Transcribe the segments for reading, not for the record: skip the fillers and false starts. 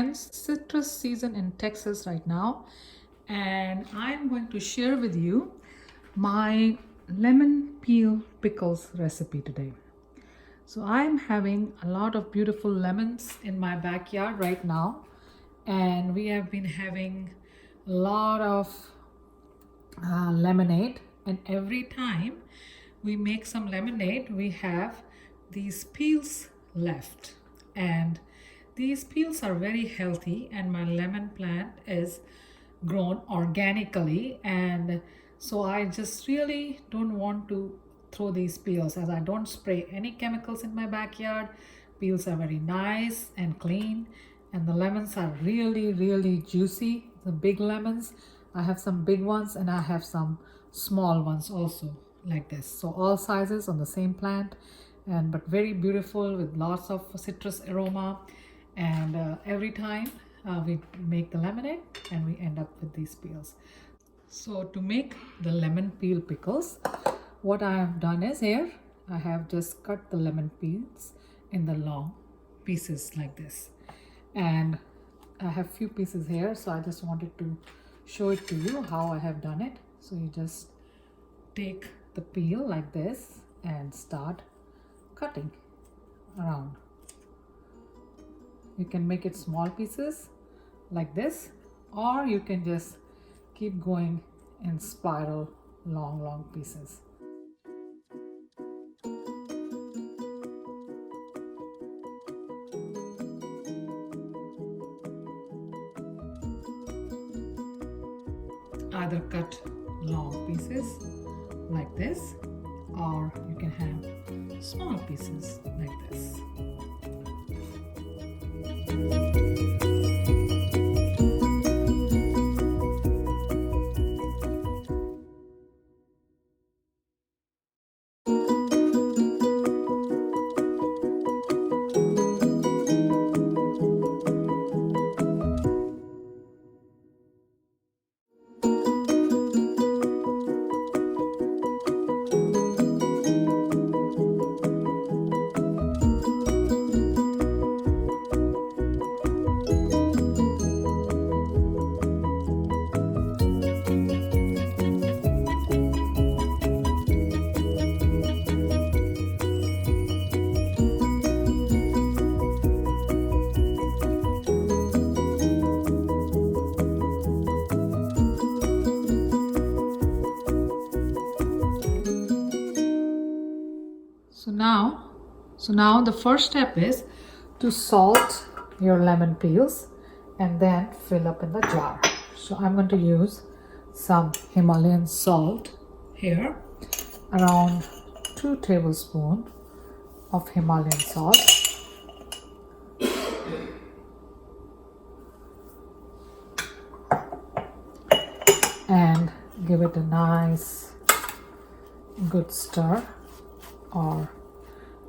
friends, citrus season in Texas right now, and I'm going to share with you my lemon peel pickles recipe today. So I'm having a lot of beautiful lemons in my backyard right now, and we have been having a lot of lemonade, and every time we make some lemonade we have these peels left, and these peels are very healthy, and my lemon plant is grown organically, and so I just really don't want to throw these peels, as I don't spray any chemicals in my backyard. Peels are very nice and clean, and the lemons are really juicy. The big lemons, I have some big ones and I have some small ones also, like this. So all sizes on the same plant, and but very beautiful with lots of citrus aroma. And every time we make the lemonade and we end up with these peels. So to make the lemon peel pickles, what I have done is, here I have just cut the lemon peels in the long pieces like this, and I have few pieces here, so I just wanted to show it to you how I have done it. So you just take the peel like this and start cutting around. You can make it small pieces like this, or you can just keep going in spiral long pieces. Either cut long pieces like this, or you can have small pieces like this. So now the first step is to salt your lemon peels and then fill up in the jar. So I'm going to use some Himalayan salt here, around 2 tablespoons of Himalayan salt. And give it a nice good stir, or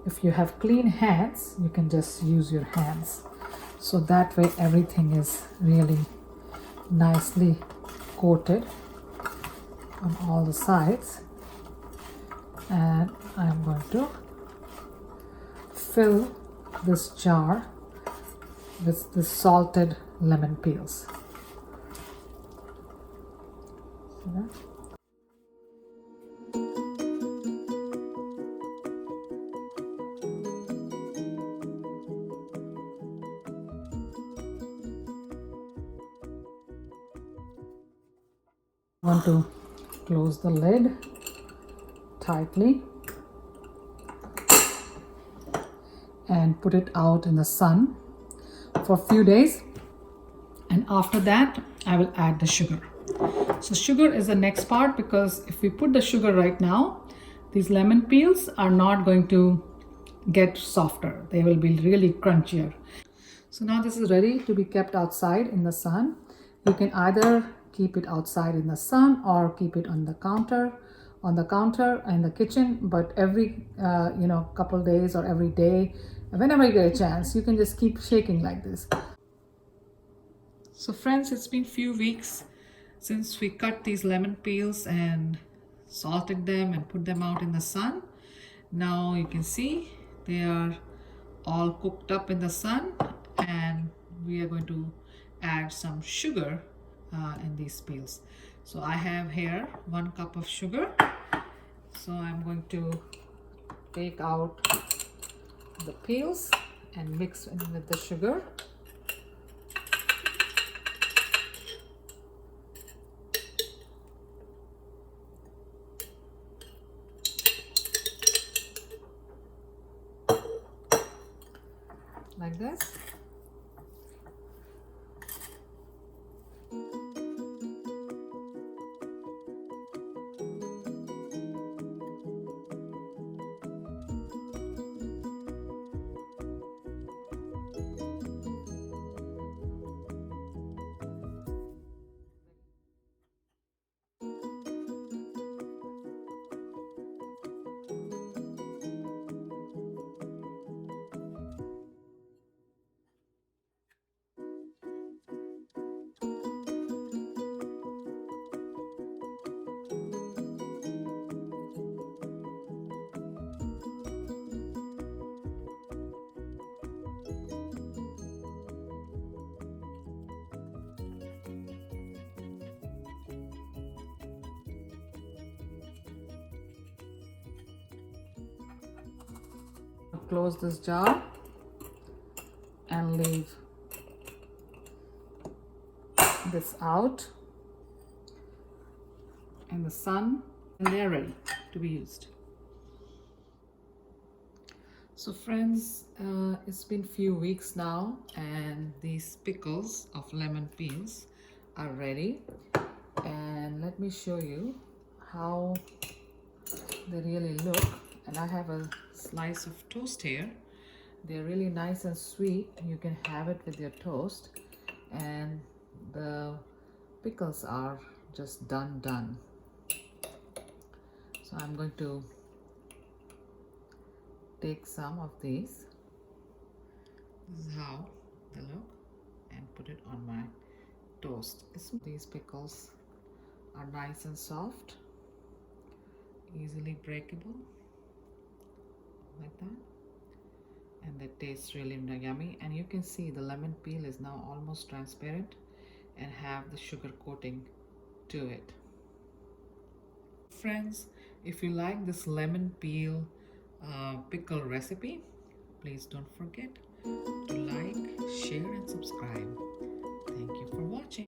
if you have clean hands you can just use your hands, so that way everything is really nicely coated on all the sides. And I'm going to fill this jar with the salted lemon peels. See that? I want to close the lid tightly and put it out in the sun for a few days, and after that I will add the sugar. So sugar is the next part, because if we put the sugar right now, these lemon peels are not going to get softer, they will be really crunchier. So now this is ready to be kept outside in the sun. You can either keep it outside in the sun or keep it on the counter in the kitchen, but every couple days or every day, whenever you get a chance, you can just keep shaking like this. So friends, it's been few weeks since we cut these lemon peels and salted them and put them out in the sun. Now you can see they are all cooked up in the sun, and we are going to add some sugar in these peels. So I have here 1 cup of sugar. So I'm going to take out the peels and mix in with the sugar. Like this. Close this jar and leave this out in the sun, and they're ready to be used. So friends, it's been few weeks now and these pickles of lemon peels are ready, and let me show you how they really look. And I have a slice of toast here. They're really nice and sweet. You can have it with your toast, and the pickles are just done. So I'm going to take some of these. This is how they look, and put it on my toast. These pickles are nice and soft, easily breakable, like that, and they taste really yummy. And you can see the lemon peel is now almost transparent and have the sugar coating to it. Friends, if you like this lemon peel pickle recipe, please don't forget to like, share and subscribe.